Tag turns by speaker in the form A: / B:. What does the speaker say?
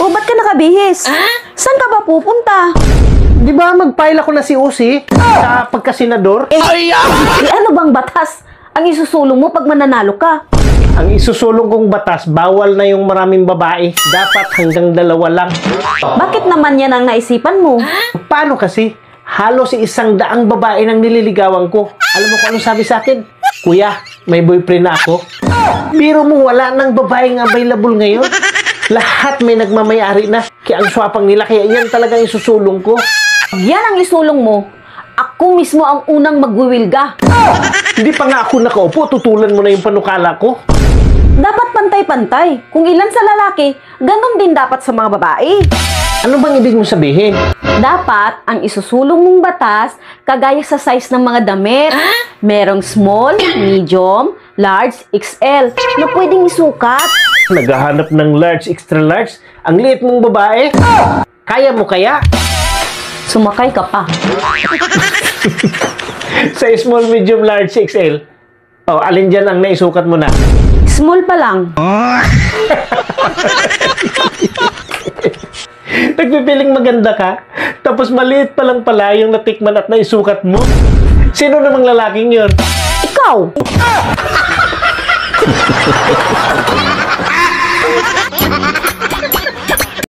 A: O ba't ka nakabihis? Saan ka ba pupunta?
B: Di ba mag-file ako na si Usi sa pagkasenador?
A: Ano bang batas ang isusulong mo pag mananalo ka?
B: Ang isusulong kong batas, bawal na yung maraming babae. Dapat hanggang 2 lang.
A: Bakit naman yan ang naisipan mo?
B: Paano kasi? Halos 100 babae nang nililigawan ko. Alam mo kung ano sabi sa akin? Kuya, may boyfriend na ako. Biro mo, wala nang babaeng available ngayon. Lahat may nagmamayari na. Kaya ang swapang nila, kaya yan talaga yung susulong ko.
A: Yan ang isulong mo. Ako mismo ang unang magwiwilga.
B: Hindi pa nga ako nakaupo, tutulan mo na yung panukala ko.
A: Dapat pantay-pantay. Kung ilan sa lalaki, ganon din dapat sa mga babae.
B: Ano bang ibig mo sabihin?
A: Dapat ang isusulong mong batas kagaya sa size ng mga damit. Merong small, medium, large, XL na pwedeng isukat.
B: Naghahanap ng large, extra large? Ang liit mong babae? Kaya mo kaya?
A: Sumakay ka pa.
B: Sa small, medium, large, XL? Oh, alin dyan ang naisukat mo na?
A: Small pa lang.
B: Nagpipiling maganda ka, tapos maliit pa lang pala yung natikman at naisukat mo. Sino namang lalaking yun?
A: Ikaw!